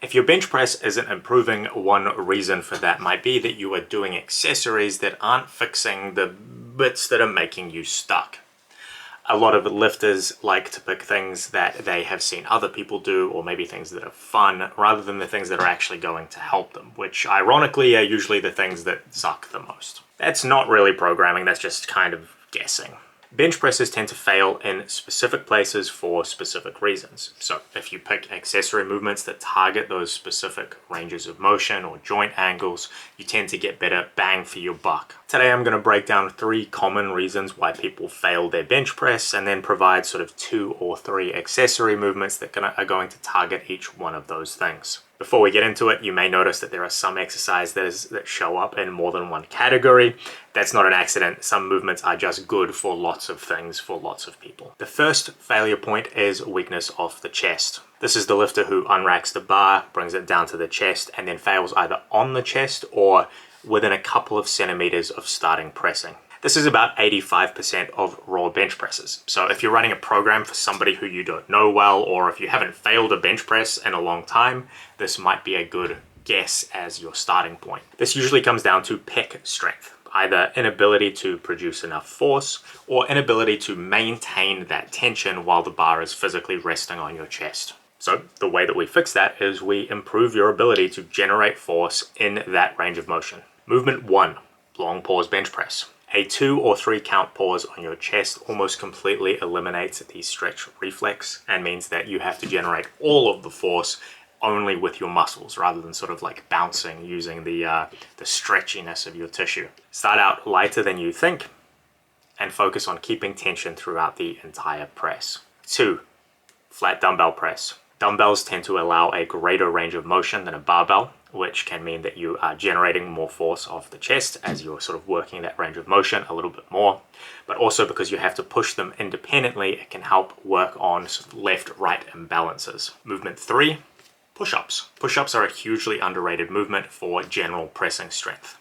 If your bench press isn't improving, one reason for that might be that you are doing accessories that aren't fixing the bits that are making you stuck. A lot of lifters like to pick things that they have seen other people do, or maybe things that are fun, rather than the things that are actually going to help them, which ironically are usually the things that suck the most. That's not really programming, that's just kind of guessing. Bench presses tend to fail in specific places for specific reasons. So if you pick accessory movements that target those specific ranges of motion or joint angles, you tend to get better bang for your buck. Today I'm going to break down 3 common reasons why people fail their bench press, and then provide sort of 2 or 3 accessory movements that are going to target each one of those things. Before we get into it, you may notice that there are some exercises that show up in more than one category. That's not an accident. Some movements are just good for lots of things for lots of people. The first failure point is weakness of the chest. This is the lifter who unracks the bar, brings it down to the chest, and then fails either on the chest or within a couple of centimeters of starting pressing. This is about 85% of raw bench presses. So if you're running a program for somebody who you don't know well, or if you haven't failed a bench press in a long time, this might be a good guess as your starting point. This usually comes down to pec strength, either inability to produce enough force or inability to maintain that tension while the bar is physically resting on your chest. So the way that we fix that is we improve your ability to generate force in that range of motion. Movement 1, long pause bench press. A 2 or 3 count pause on your chest almost completely eliminates the stretch reflex and means that you have to generate all of the force only with your muscles rather than sort of like bouncing using the stretchiness of your tissue. Start out lighter than you think and focus on keeping tension throughout the entire press. 2, flat dumbbell press. Dumbbells tend to allow a greater range of motion than a barbell, which can mean that you are generating more force off the chest as you're sort of working that range of motion a little bit more. But also because you have to push them independently, it can help work on sort of left-right imbalances. Movement 3, push-ups. Push-ups are a hugely underrated movement for general pressing strength.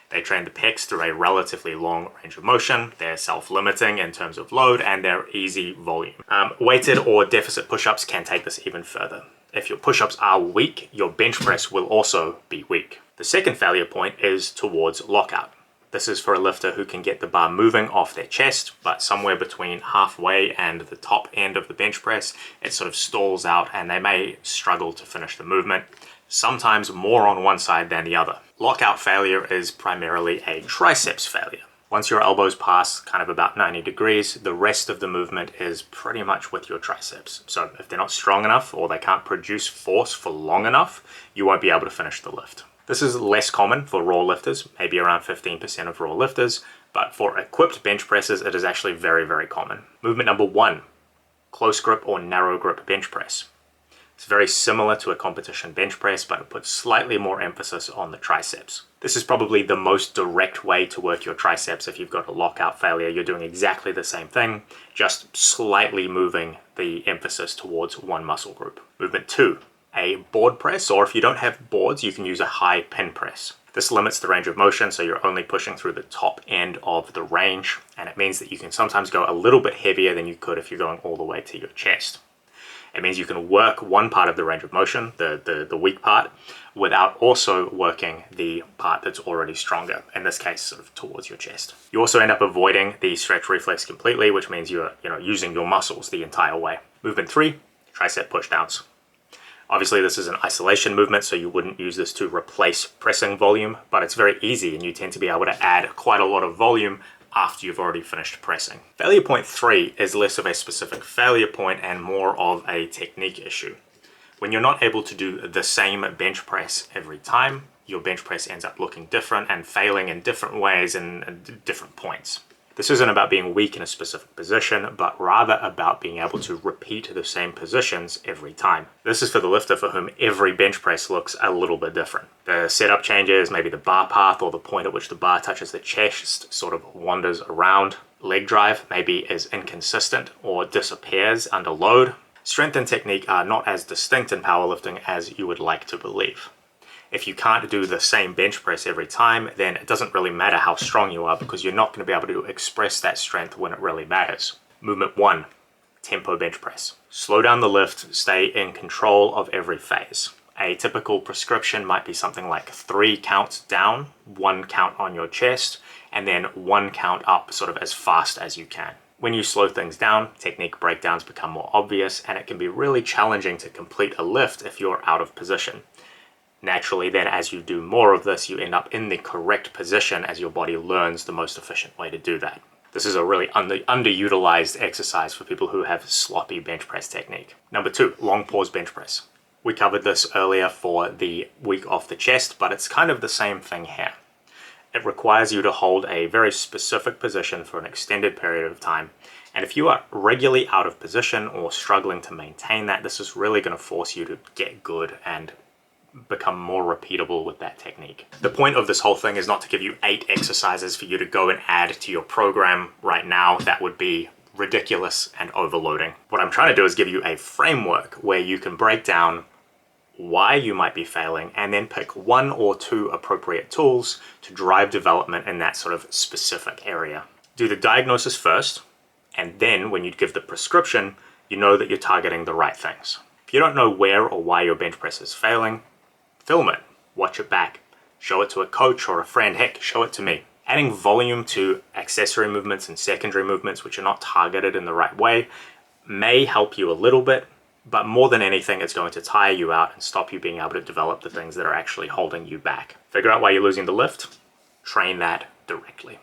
They train the pecs through a relatively long range of motion, they're self-limiting in terms of load, and they're easy volume. Weighted or deficit push-ups can take this even further. If your push-ups are weak, your bench press will also be weak. The second failure point is towards lockout. This is for a lifter who can get the bar moving off their chest, but somewhere between halfway and the top end of the bench press, it sort of stalls out and they may struggle to finish the movement, sometimes more on one side than the other. Lockout failure is primarily a triceps failure. Once your elbows pass kind of about 90 degrees, the rest of the movement is pretty much with your triceps. So if they're not strong enough or they can't produce force for long enough, you won't be able to finish the lift. This is less common for raw lifters, maybe around 15% of raw lifters, but for equipped bench presses, it is actually very, very common. Movement number 1, close grip or narrow grip bench press. It's very similar to a competition bench press, but it puts slightly more emphasis on the triceps. This is probably the most direct way to work your triceps. If you've got a lockout failure, you're doing exactly the same thing, just slightly moving the emphasis towards one muscle group. Movement 2, a board press, or if you don't have boards, you can use a high pin press. This limits the range of motion, so you're only pushing through the top end of the range, and it means that you can sometimes go a little bit heavier than you could if you're going all the way to your chest. It means you can work one part of the range of motion, the weak part, without also working the part that's already stronger, in this case sort of towards your chest. You also end up avoiding the stretch reflex completely, which means you're using your muscles the entire way. Movement 3, tricep pushdowns. Obviously this is an isolation movement, so you wouldn't use this to replace pressing volume, but it's very easy and you tend to be able to add quite a lot of volume after you've already finished pressing. Failure point 3 is less of a specific failure point and more of a technique issue. When you're not able to do the same bench press every time, your bench press ends up looking different and failing in different ways and different points. This isn't about being weak in a specific position, but rather about being able to repeat the same positions every time. This is for the lifter for whom every bench press looks a little bit different. The setup changes, maybe the bar path or the point at which the bar touches the chest sort of wanders around. Leg drive maybe is inconsistent or disappears under load. Strength and technique are not as distinct in powerlifting as you would like to believe. If you can't do the same bench press every time, then it doesn't really matter how strong you are because you're not going to be able to express that strength when it really matters. Movement 1, tempo bench press. Slow down the lift, stay in control of every phase. A typical prescription might be something like 3 counts down, 1 count on your chest, and then 1 count up sort of as fast as you can. When you slow things down, technique breakdowns become more obvious, and it can be really challenging to complete a lift if you're out of position. Naturally, then, as you do more of this, you end up in the correct position as your body learns the most efficient way to do that. This is a really underutilized exercise for people who have sloppy bench press technique. Number 2, long pause bench press. We covered this earlier for the week off the chest, but it's kind of the same thing here. It requires you to hold a very specific position for an extended period of time. And if you are regularly out of position or struggling to maintain that, this is really going to force you to get good and become more repeatable with that technique. The point of this whole thing is not to give you 8 exercises for you to go and add to your program right now. That would be ridiculous and overloading. What I'm trying to do is give you a framework where you can break down why you might be failing and then pick 1 or 2 appropriate tools to drive development in that sort of specific area. Do the diagnosis first, and then when you give the prescription, you know that you're targeting the right things. If you don't know where or why your bench press is failing, film it, watch it back, show it to a coach or a friend, heck, show it to me. Adding volume to accessory movements and secondary movements which are not targeted in the right way may help you a little bit, but more than anything, it's going to tire you out and stop you being able to develop the things that are actually holding you back. Figure out why you're losing the lift, train that directly.